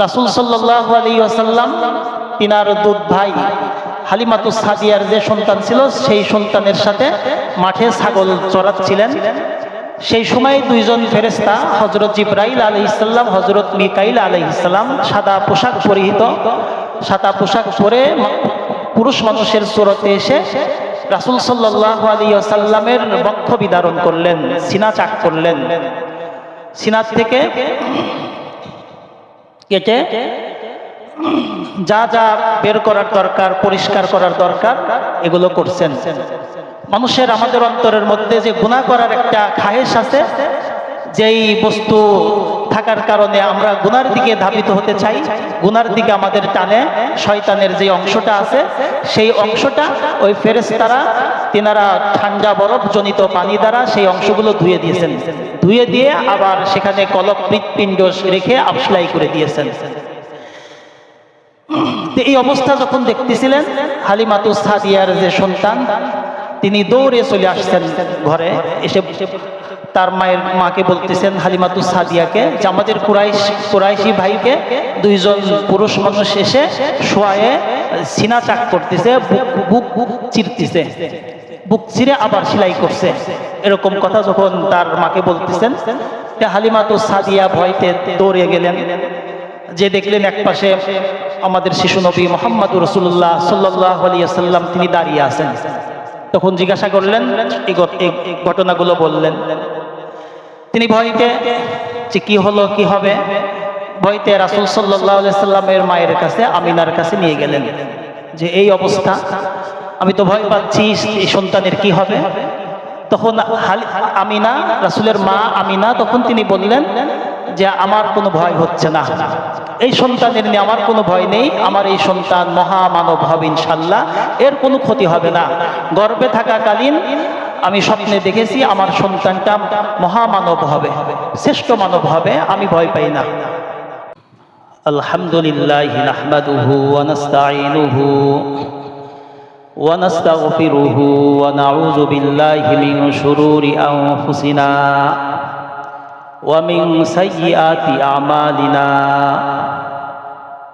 রাসূল সাল্লাল্লাহু আলাইহি ওয়াসাল্লাম তিনার দুধ ভাই হালিমাতুস সাদিয়ার যে সন্তান ছিল সেই সন্তানের সাথে মাঠে ছাগল চরাচ্ছিলেন। সেই সময় দুইজন ফেরেশতা হযরত জিবরাইল আলাইহিস সালাম, হযরত মিকাইল আলাইহিস সালাম সাদা পোশাক পরিহিত, সাদা পোশাক পরে পুরুষ মানুষের সুরতে এসে রাসূল সাল্লাল্লাহু আলাইহি ওয়াসাল্লামের বক্ষ বিদারণ করলেন, সিনা চাক করলেন। সিনা থেকে কেটে যা যা বের করার দরকার, পরিষ্কার করার দরকার, এগুলো করছেন। মানুষের আমাদের অন্তরের মধ্যে যে গুনাহ করার একটা খাহেশ আছে, যেই বস্তু থাকার কারণে আমরা গুনার দিকে ধাবিত হতে চাই, গুনার দিকে আমাদের টানে শয়তানের যে অংশটা আছে, সেই অংশটা ওই ফেরেশতারা তিনারা ঠান্ডা বরফ জনিত পানি দ্বারা সেই অংশগুলো ধুয়ে দিয়েছেন। ধুয়ে দিয়ে আবার সেখানে কলব হৃৎপিণ্ড রেখে আবসলাই করে দিয়েছেন। এই অবস্থা যখন দেখতেছিলেন, হালিমাতুস সাদিয়ার যে সন্তান তিনি দৌড়ে চলে আসছেন ঘরে, এসে তার মাকে বলতেছেন, হালিমাতুস সাদিয়াকে, যে আমাদের কুরাইশি ভাইকে দুইজন পুরুষ মানুষ এসে শোয়ায়ে সিনা চাক করতেছে, বুক চিরতেছে, বুক চিরে আবার সেলাই করছে। এরকম কথা যখন তার মাকে বলতেছেন, হালিমাতুস সাদিয়া ভয়তে দৌড়ে গেলেন। যে দেখলেন একপাশে আমাদের শিশু নবী মুহাম্মদুর রাসূলুল্লাহ সাল্লাল্লাহু আলাইহি ওয়াসাল্লাম তিনি দাঁড়িয়ে আছেন। তখন জিজ্ঞাসা করলেন, এই ঘটনাগুলো বললেন। তিনি ভয়তে যে কি হলো কি হবে, ভয়তে রাসূল সাল্লাল্লাহু আলাইহি ওয়াসাল্লামের মায়ের কাছে, আমিনার কাছে নিয়ে গেলেন, যে এই অবস্থা, আমি তো ভয় পাচ্ছি, এই সন্তানের কি হবে। তখন আমিনা, রাসূলের মা আমিনা, তখন তিনি বললেন যে আমার কোনো ভয় হচ্ছে না, এই সন্তানের নিয়ে আমার কোনো ভয় নেই, আমার এই সন্তান মহামানব হবে ইনশাআল্লাহ, এর কোনো ক্ষতি হবে না। গর্ভে থাকাকালীন আমি স্বপ্নে দেখেছি আমার সন্তানটা মহামানব হবে, শ্রেষ্ঠ মানব হবে, আমি ভয় পাই না। আলহামদুলিল্লাহ নাহমাদুহু ওয়া নাস্তাঈনুহু ওয়া নাস্তাগফিরুহু ওয়া নাউযু বিল্লাহি মিন শুরুরি আনফুসিনা ومن سيئات أعمالنا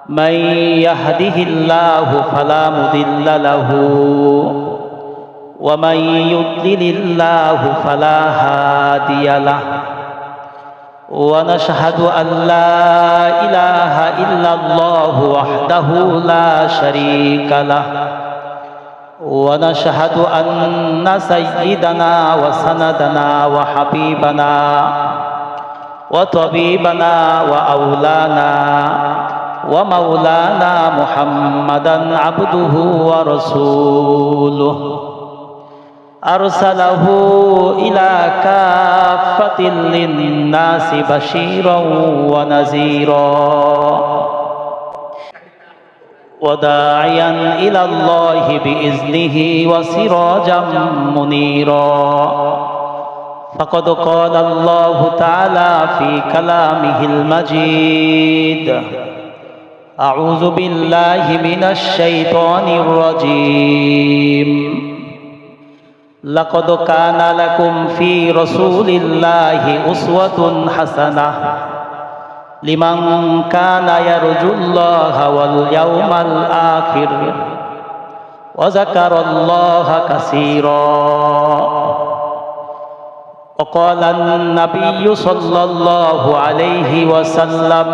من يهده الله فلا مضل له ومن يضلل الله فلا هادي له ونشهد أن لا إله إلا الله وحده لا شريك له ونشهد أن سيدنا وسندنا وحبيبنا وطبيبنا وأولانا ومولانا محمدا عبده ورسوله أرسله إلى كافة للناس بشيرا ونذيرا وداعيا إلى الله بإذنه وسراجا منيرا فقد قال الله تعالى في كلامه المجيد أعوذ بالله من الشيطان الرجيم لقد كان لكم في رسول الله أسوة حسنة لمن كان يرجو الله واليوم الآخر وذكر الله كثيرا وقال النبي صلى الله عليه وسلم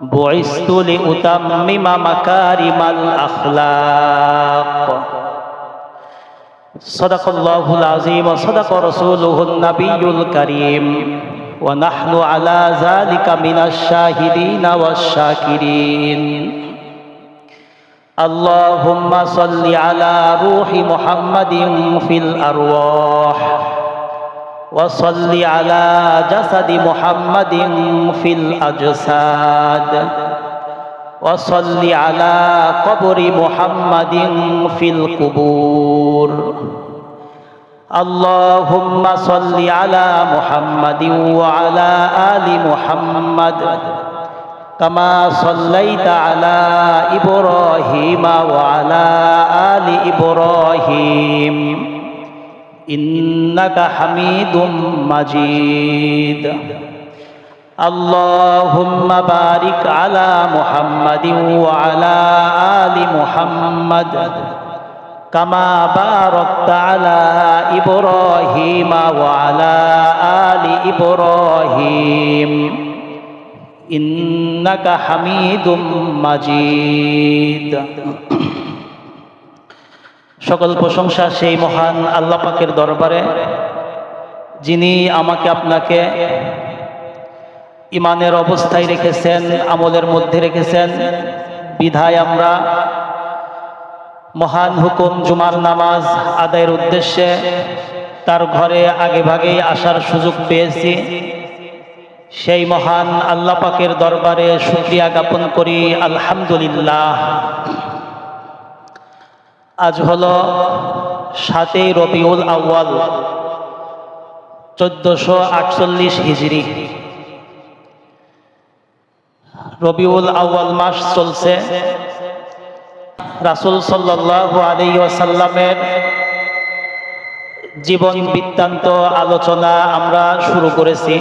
بعثت لأتمم مكارم الأخلاق صدق الله العظيم وصدق رسوله النبي الكريم ونحن على ذلك من الشاهدين والشاكرين اللهم صل على روح محمد في الأرواح وصل على جسد محمد في الأجساد وصل على قبر محمد في القبور اللهم صل على محمد وعلى آل محمد كما صليت على إبراهيم وعلى آل إبراهيم إنك حميد مجيد আল্লাহুম্মা বারিক আলা মুহাম্মাদিন ওয়া আলা আলি মুহাম্মাদ কামা বারাকতা আলা ইব্রাহিম ওয়া আলা আলি ইব্রাহিম ইন্নাকা হামিদুম মাজিদ। সকল প্রশংসা সেই মহান আল্লাহ পাকের দরবারে, যিনি আমাকে আপনাকে ইমানের অবস্থায় রেখেছেন, আমলের মধ্যে রেখেছেন, বিধায় আমরা মহান হুকুম জুমার নামাজ আদায়ের উদ্দেশ্যে তার ঘরে আগে ভাগেই আসার সুযোগ পেয়েছি। সেই মহান আল্লাহ পাকের দরবারে শুকরিয়া জ্ঞাপন করি, আলহামদুলিল্লাহ। আজ হলো 7 রবিউল আউয়াল 1448 হিজরি। রবিউল আউয়াল মাস চলছে। রাসূল সাল্লাল্লাহু আলাইহি ওয়াসাল্লামের জীবন বৃত্তান্ত আলোচনা আমরা শুরু করেছি।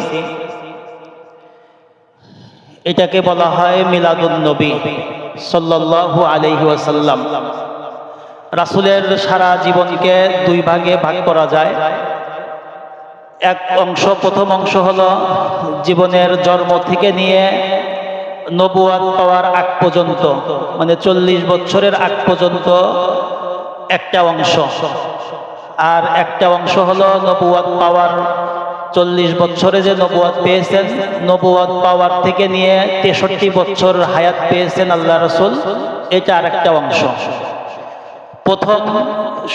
এটাকে বলা হয় মিলাদুন নবী সাল্লাল্লাহু আলাইহি ওয়াসাল্লাম। রাসূলের সারা জীবনকে 2 ভাগে ভাগ করা যায়। এক অংশ, প্রথম অংশ হলো জীবনের জন্ম থেকে নিয়ে নবুয়াত পাওয়ার আগ পর্যন্ত, মানে 40 বছরের আগ পর্যন্ত একটা অংশ। আর একটা অংশ হলো নবুয়াত পাওয়ার 40 বছরে যে নবুয়াত পেয়েছেন, নবুয়াত পাওয়ার থেকে নিয়ে 63 বছর হায়াত পেয়েছেন আল্লাহ রাসূল, এটা আর একটা অংশ। প্রথম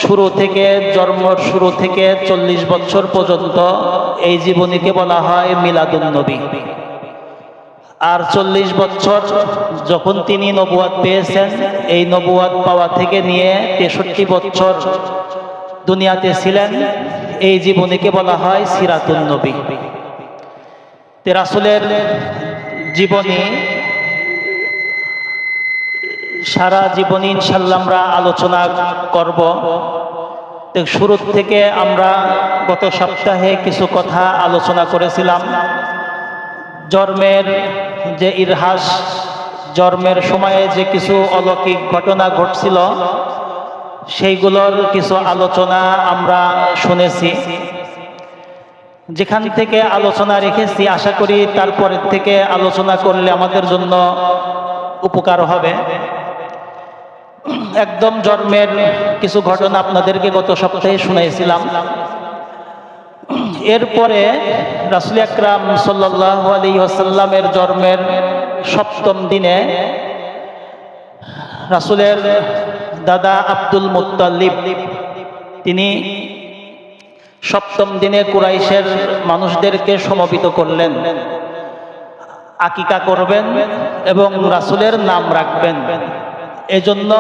শুরু থেকে, জন্মের শুরু থেকে 40 বছর পর্যন্ত এই জীবনীকে বলা হয় মিলাদুন নবী। আর 40 বছর যখন তিনি নবুয়াত পেয়েছেন, এই নবুয়াত পাওয়া থেকে নিয়ে 63 বছর দুনিয়াতে ছিলেন, এই জীবনীকে বলা হয় সিরাতুন নবী। তে রাসূলের জীবনী, সারা জীবনী ইনশাআল্লাহ আমরা আলোচনা করব। তো শুরু থেকে আমরা গত সপ্তাহে কিছু কথা আলোচনা করেছিলাম। জন্মের যে ইতিহাস, জন্মের সময়ে যে কিছু অলৌকিক ঘটনা ঘটছিল, সেইগুলোর কিছু আলোচনা আমরা শুনেছি। যেখান থেকে আলোচনা রেখেছি, আশা করি তারপরের থেকে আলোচনা করলে আমাদের জন্য উপকার হবে। একদম জন্মের কিছু ঘটনা আপনাদেরকে গত সপ্তাহে শুনাইছিলাম। এরপরে রাসূল আকরাম সাল্লাল্লাহু আলাইহি ওয়াসাল্লামের জন্মের 7ম দিনে রাসূলের দাদা আব্দুল মুত্তালিব তিনি 7ম দিনে কুরাইশের মানুষদেরকে সমবেত করলেন। আকিকা করবেন এবং রাসূলের নাম রাখবেন, এজন্য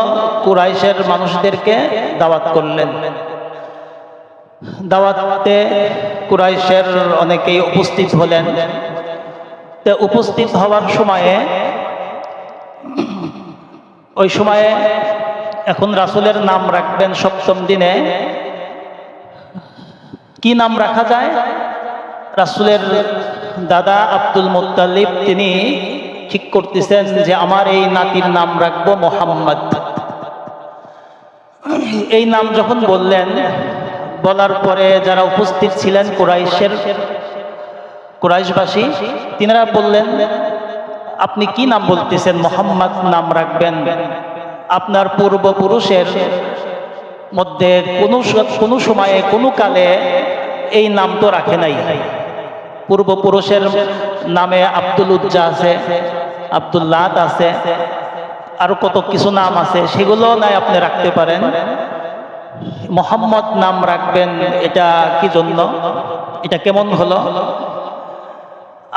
কুরাইশের মানুষদেরকে দাওয়াত করলেন। দাওয়াতে কুরাইশের অনেকেই উপস্থিত হলেন। তো উপস্থিত হওয়ার সময়ে, ওই সময়ে এখন রাসূলের নাম রাখবেন 7ম দিনে। কি নাম রাখা যায়? রাসূলের দাদা আব্দুল মুত্তালিব তিনি ঠিক করতেছেন যে আমার এই নাতির নাম রাখবো মুহাম্মদ। এই নাম যখন বললেন, বলার পরে যারা উপস্থিত ছিলেন কুরাইশবাসী, তিনারা বললেন, আপনি কি নাম বলতেছেন? মুহাম্মদ নাম রাখবেন? আপনার পূর্বপুরুষের মধ্যে কোনো সময়ে কোনো কালে এই নাম তো রাখে নাই। পূর্বপুরুষের নামে আব্দুল উজ্জা আছে, আব্দুল্লাহ আছে, আরো কত কিছু নাম আছে, সেগুলো নাই আপনি রাখতে পারেন। মুহাম্মদ নাম রাখবেন, এটা কি জন্য? এটা কেমন হলো?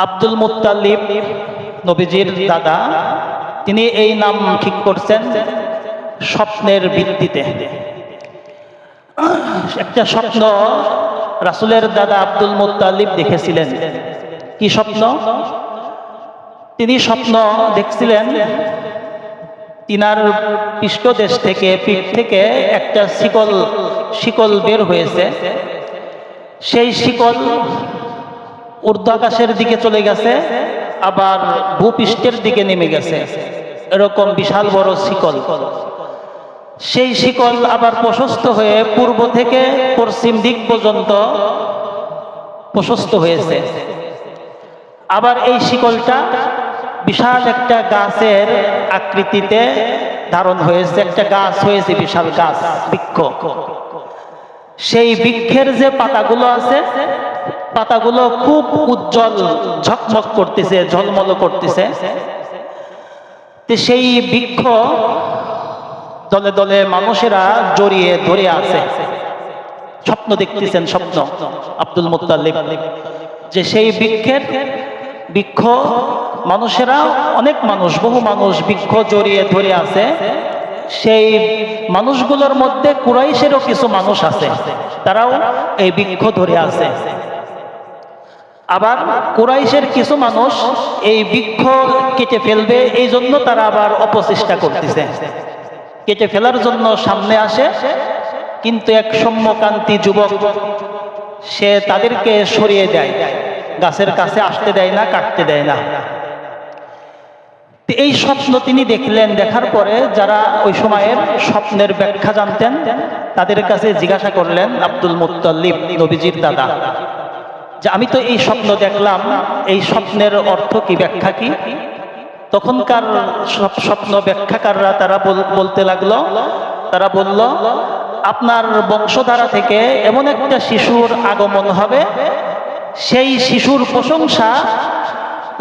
আব্দুল মুত্তালিব নবীজির দাদা, তিনি এই নাম ঠিক করছেন স্বপ্নের ভিত্তিতে। একটা স্বপ্ন রাসূলের দাদা আব্দুল মুত্তালিব দেখেছিলেন। কি স্বপ্ন? তিনি স্বপ্ন দেখছিলেন, তিনার পৃষ্ঠদেশ থেকে, পিঠ থেকে একটা শিকল বের হয়েছে। সেই শিকল ঊর্ধ্ব আকাশের দিকে চলে গেছে আবার ভূপৃষ্ঠের দিকে নেমে গেছে, এরকম বিশাল বড় শিকল। সেই শিকল আবার প্রশস্ত হয়ে পূর্ব থেকে পশ্চিম দিক পর্যন্ত প্রশস্ত হয়েছে। আবার এই শিকলটা বিশাল একটা গাছের আকৃতিতে ধারণ হয়েছে, একটা গাছ হয়েছে, বিশাল গাছ, বৃক্ষ। সেই বৃক্ষের যে পাতাগুলো আছে, পাতাগুলো খুব উজ্জ্বল, ঝকঝক করতেছে, ঝলমল করতেছে। সেই বৃক্ষ দলে দলে মানুষেরা জড়িয়ে ধরে আছে। স্বপ্ন দেখতেছেন, স্বপ্ন আব্দুল মুত্তালিব, যে সেই বৃক্ষ মানুষেরা, অনেক মানুষ, বহু মানুষ বৃক্ষ জড়িয়ে ধরে আছে। সেই মানুষগুলোর মধ্যে কুরাইশেরও কিছু মানুষ আছে, তারাও এই বৃক্ষ ধরে আছে। আবার কুরাইশের কিছু মানুষ এই বৃক্ষ কেটে ফেলবে, এই জন্য তারা আবার অপচেষ্টা করতেছে, কেটে ফেলার জন্য সামনে আসে। কিন্তু এক সৌম্যকান্তি যুবক, সে তাদেরকে সরিয়ে দেয়, গাছের কাছে আসতে দেয় না, কাটতে দেয় না। এই স্বপ্ন তিনি দেখলেন। দেখার পরে যারা ওই সময়ের স্বপ্নের ব্যাখ্যা জানতেন, তাদের কাছে জিজ্ঞাসা করলেন আব্দুল মুত্তালিব, নবীজির দাদা, যে আমি তো এই স্বপ্ন দেখলাম, এই স্বপ্নের অর্থ কি, ব্যাখ্যা কি? তখনকার স্বপ্ন ব্যাখ্যাকাররা তারা বলতে লাগলো, তারা বলল, আপনার বংশধারা থেকে এমন একটা শিশুর আগমন হবে, সেই শিশুর প্রশংসা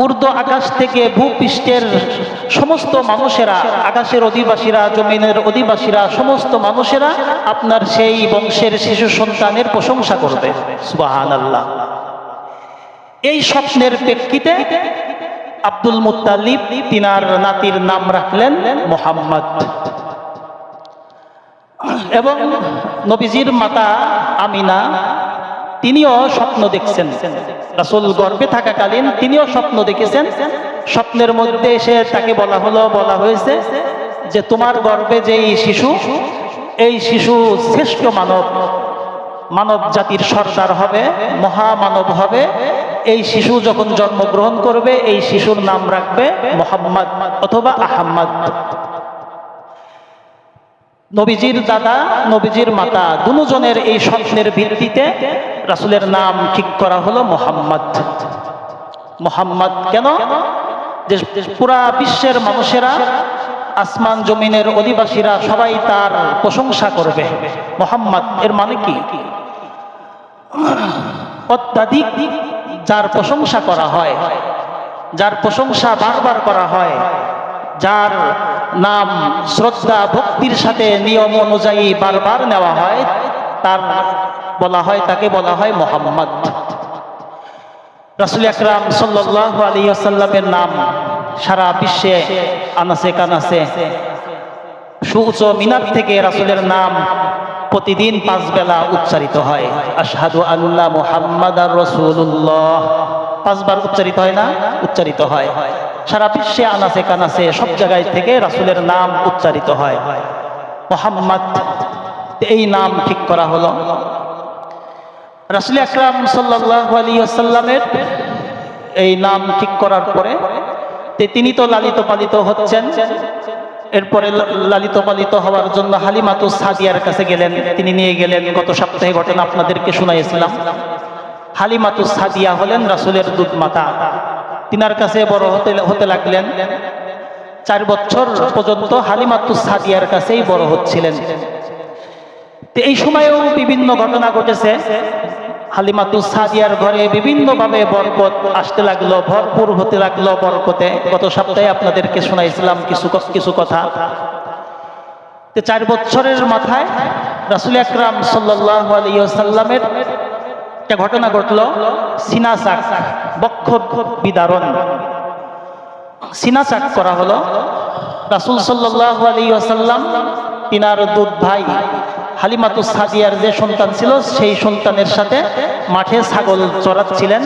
ঊর্ধ্ব আকাশ থেকে ভূপৃষ্ঠের সমস্ত মানুষেরা, আকাশের অধিবাসীরা, জমিনের অধিবাসীরা, সমস্ত মানুষেরা আপনার সেই বংশের শিশু সন্তানের প্রশংসা করবে। সুবহানাল্লাহ। এই স্বপ্নের প্রেক্ষিতে আব্দুল মুত্তালিব তিনার নাতির নাম রাখলেন মুহাম্মদ। এবং নবীজির মাতা আমিনা, তিনিও স্বপ্ন দেখছেন, রাসূল গর্ভে থাকাকালীন তিনিও স্বপ্ন দেখেছেন। স্বপ্নের মধ্যে এসে তাকে বলা হয়েছে যে তোমার গর্ভে যে শিশু, এই শিশু শ্রেষ্ঠ মানব জাতির সর্দার হবে, মহামানব হবে। এই শিশু যখন জন্মগ্রহণ করবে, এই শিশুর নাম রাখবে মুহাম্মদ অথবা আহমদ। নবীজির দাদা, নবীজির মাতা, দুজনের এই স্বপ্নের ভিত্তিতে রাসূলের নাম ঠিক করা হলো মুহাম্মদ। মুহাম্মদ কেন? যে পুরা বিশ্বের মানুষেরা, আসমান জমিনের অধিবাসীরা সবাই তার প্রশংসা করবে। মুহাম্মদ এর মানে কি? অত্যাধিক যার প্রশংসা করা হয়, যার প্রশংসা বারবার করা হয়, যার নাম শ্রদ্ধা ভক্তির সাথে নিয়ম অনুযায়ী বারবার নেওয়া হয়, তার তাকে বলা হয় মুহাম্মদ। রাসূল আকরাম সাল্লাল্লাহু আলাইহি ওয়াসাল্লামের নাম সারা বিশ্বে আনাসে কানাসে, সুউচ্চ মিনার থেকে রাসূলের নাম প্রতিদিন 5 বেলা উচ্চারিত হয়। আশহাদু আল্লা মুহাম্মাদার রাসূলুল্লাহ 5 বার উচ্চারিত হয় না? উচ্চারিত হয়। সারা বিশ্বে আনাসে কানাসে সব জায়গায় থেকে রাসূলের নাম উচ্চারিত হয়। মুহাম্মদ, এই নাম ঠিক করা হলো। রাসূল আকরাম সাল্লাল্লাহু আলাইহি ওয়াসাল্লামের এই নাম ঠিক করার পরে তিনি তো লালিত পালিত হচ্ছেন। এরপরে লালিত পালিত হওয়ার জন্য হালিমাতুস সাদিয়ার কাছে গেলেন, তিনি নিয়ে গেলেন। গত সপ্তাহে ঘটনা আপনাদেরকে শুনাইছিলাম। হালিমাতুস সাদিয়া হলেন রাসূলের দুধ মাতা। তিনার কাছে বড় হতে লাগলেন। 4 বছর পর্যন্ত হালিমাতুস সাদিয়ার কাছেই বড় হচ্ছিলেন। তো এই সময়েও বিভিন্ন ঘটনা ঘটেছে। হালিমাতুস সাদিয়ার ঘরে বিভিন্নভাবে বরকত আসতে লাগলো, ভরপুর হতে লাগলো বরকতে। গত সপ্তাহে আপনাদেরকে শোনাইছিলাম কিছু কথা। তো 4 বছরের মাথায় রাসূল আকরাম সাল্লাল্লাহু আলাইহি ওয়াসাল্লামের একটা ঘটনা ঘটলো। সিনা চাক, বক্ষ বিদারণ, সিনা চাক করা হলো। রাসূল সাল্লাল্লাহু আলাইহি ওয়াসাল্লাম তিনার দুধ ভাই হালিমাতুস সাদিয়ার যে সন্তান ছিল, সেই সন্তানের সাথে মাঠে ছাগল চড়াচ্ছিলেন।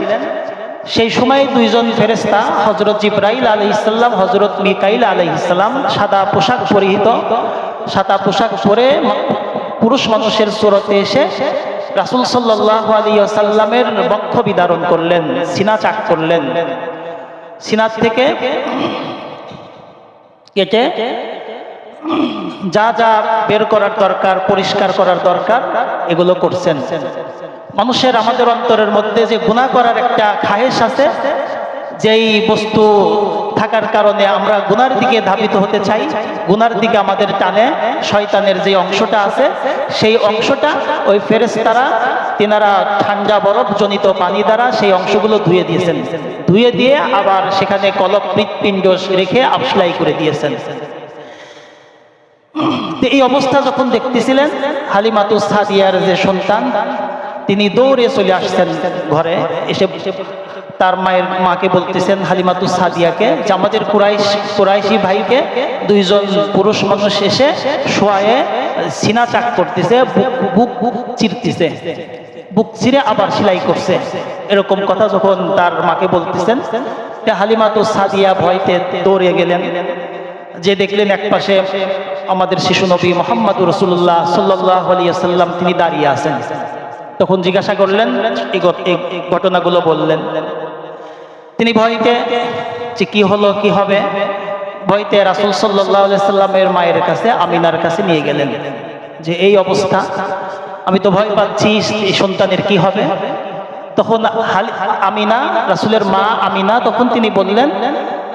সেই সময় 2 জন ফেরেশতা, হযরত জিবরাইল আলাইহিস সালাম, হযরত মিকাইল আলাইহিস সালাম, সাদা পোশাক পরিহিত, সাদা পোশাক পরে পুরুষ মানুষের সুরতে এসে রাসূল সাল্লাল্লাহু আলাইহি ওয়াসাল্লামের বক্ষ বিদারণ করলেন, সিনা চাক করলেন। সিনার থেকে কেটে যা যা বের করার দরকার, পরিষ্কার করার দরকার, এগুলো করছেন। মানুষের, আমাদের অন্তরের মধ্যে যে গুনাহ করার একটা খাহেশ আছে, যেই বস্তু থাকার কারণে আমরা গুনার দিকে ধাবিত হতে চাই, গুনার দিকে আমাদের টানে শয়তানের যে অংশটা আছে, সেই অংশটা ওই ফেরেশতারা তিনারা ঠান্ডা বরফ জনিত পানি দ্বারা সেই অংশগুলো ধুয়ে দিয়েছেন। ধুয়ে দিয়ে আবার সেখানে কলব হৃৎপিণ্ড রেখে আবসলাই করে দিয়েছেন। এই অবস্থা যখন দেখতেছিলেন, হালিমাতুস সাদিয়ার যে সন্তান, তিনি দৌড়ে চলে আসছেন ঘরে। এসে তার মাকে বলতেছেন, হালিমাতুস সাদিয়াকে, যে আমাদের কুরাইশি ভাইকে দুইজন পুরুষ মানুষ এসে শোয়ায়ে সিনা চাক করতেছে, বুক চিরতেছে, বুক চিরে আবার সেলাই করছে। এরকম কথা যখন তার মাকে বলতেছেন, হালিমাতুস সাদিয়া ভয়তে দৌড়ে গেলেন। যে দেখলেন একপাশে আমাদের শিশু নবী মুহাম্মদুর রাসূলুল্লাহ সাল্লাল্লাহু আলাইহি ওয়াসাল্লাম তিনি দাঁড়িয়ে আছেন। তখন জিজ্ঞাসা করলেন, এই ঘটনাগুলো বললেন। তিনি ভয়তে, যে কি হলো, কি হবে, ভয়তে রাসূল সাল্লাল্লাহু আলাইহি ওয়াসাল্লামের মায়ের কাছে, আমিনার কাছে নিয়ে গেলেন, যে এই অবস্থা, আমি তো ভয় পাচ্ছি, এই সন্তানের কি হবে। তখন আমিনা, রাসূলের মা আমিনা, তখন তিনি বললেন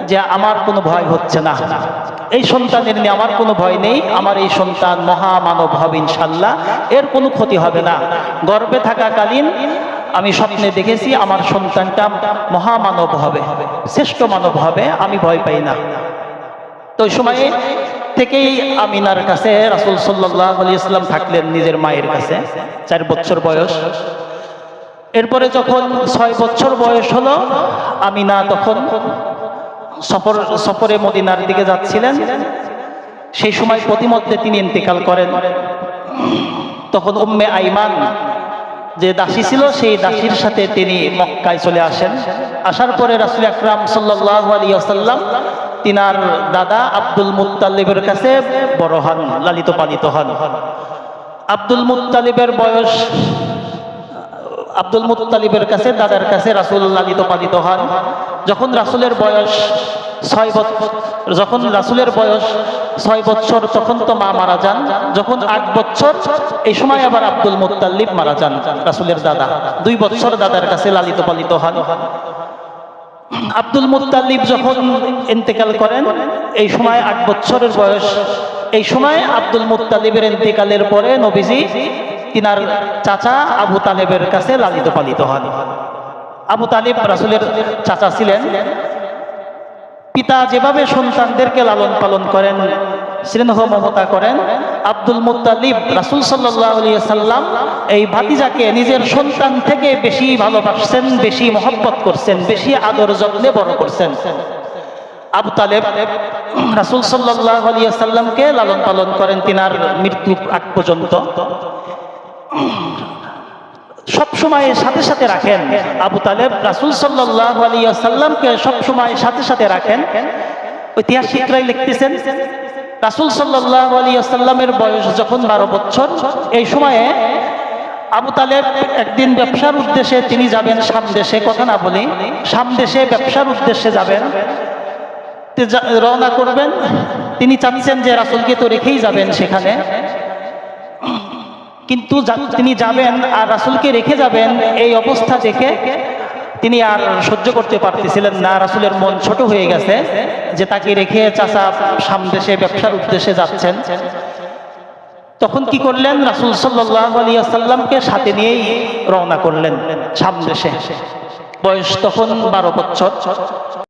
যে আমার কোনো ভয় হচ্ছে না, এই সন্তানের নিয়ে আমার কোনো ভয় নেই, আমার এই সন্তান মহামানব হবে ইনশাআল্লাহ, এর কোনো ক্ষতি হবে না। গর্ভে থাকাকালীন আমি স্বপ্নে দেখেছি আমার সন্তানটা মহামানব হবে, শ্রেষ্ঠ মানব হবে, আমি ভয় পাই না। তো ওই সময়ে থেকেই আমিনার কাছে রাসূল সাল্লাল্লাহু আলাইহি ওয়াসাল্লাম থাকলেন, নিজের মায়ের কাছে। 4 বছর বয়স। এরপরে যখন 6 বছর বয়স হলো, আমিনা তখন সফরে মদিনার দিকে যাচ্ছিলেন। সেই সময় প্রতিমধ্যে তিনি ইন্তেকাল করেন। তখন উম্মে আইমান যে দাসী ছিল, সেই দাসীর সাথে তিনি মক্কায় চলে আসেন। আসার পরে রাসূল আকরাম সাল্লাল্লাহু আলাইহি ওয়াসাল্লাম তিনার দাদা আব্দুল মুত্তালিবের কাছে বড় হন, লালিত পালিত হন। আব্দুল মুত্তালিবের কাছে, দাদার কাছে রাসূল লালিত পালিত হন। যখন রাসূলের বয়স 6 বছর, তখন তো মা মারা যান। যখন 8 বছর, এই সময় আবার আব্দুল মুত্তালিব মারা যান, রাসূলের দাদা। 2 বছর দাদার কাছে লালিত পালিত হন। আব্দুল মুত্তালিব যখন ইন্তেকাল করেন, এই সময় 8 বছরের বয়স। এই সময় আব্দুল মুত্তালিবের ইন্তেকালের পরে নবীজি তিনার চাচা আবু তালেবের কাছে লালিত পালিত হন। আবু তালিব রাসূলের চাচা ছিলেন। পিতা যেভাবে সন্তানদেরকে লালন পালন করেন, স্নেহ মমতা করেন, আব্দুল মুত্তালিব রাসূল সাল্লাল্লাহু আলাইহি ওয়াসাল্লাম এই ভাতিজাকে নিজের সন্তান থেকে বেশি ভালোবাসছেন, বেশি মহব্বত করছেন, বেশি আদর যত্নে বড় করছেন। আবু তালেব রাসূল সাল্লাল্লাহু আলাইহি ওয়াসাল্লামকে লালন পালন করেন তিনার মৃত্যু আগ পর্যন্ত। সব সময় সাথে সাথে রাখেন। আবু তালেব রাসূল সাল্লাল্লাহু আলাইহি ওয়াসাল্লামকে সব সময় সাথে সাথে রাখেন। ঐতিহাসিকরাই লিখতেছেন, রাসূল সাল্লাল্লাহু আলাইহি ওয়াসাল্লামের বয়স যখন 12 বছর, এই সময়ে আবু তালেব একদিন ব্যবসার উদ্দেশ্যে তিনি যাবেন শাম দেশে, কথা না বলি, শাম দেশে ব্যবসার উদ্দেশ্যে যাবেন, রওনা করবেন। তিনি চাচ্ছেন যে রাসূলকে তো রেখেই যাবেন সেখানে, কিন্তু তিনি যাবেন আর রাসূলকে রেখে যাবেন, এই অবস্থা দেখে তিনি আর সহ্য করতে পারতেছিলেন না। রাসূলের মন ছোট হয়ে গেছে যে তাকে রেখে চাচা শাম দেশে ব্যবসার উদ্দেশ্যে যাচ্ছেন। তখন কি করলেন, রাসূল সাল্লাল্লাহু আলাইহি ওয়াসাল্লামকে সাথে নিয়েই রওনা করলেন শাম দেশে। বয়স তখন 12 বছর।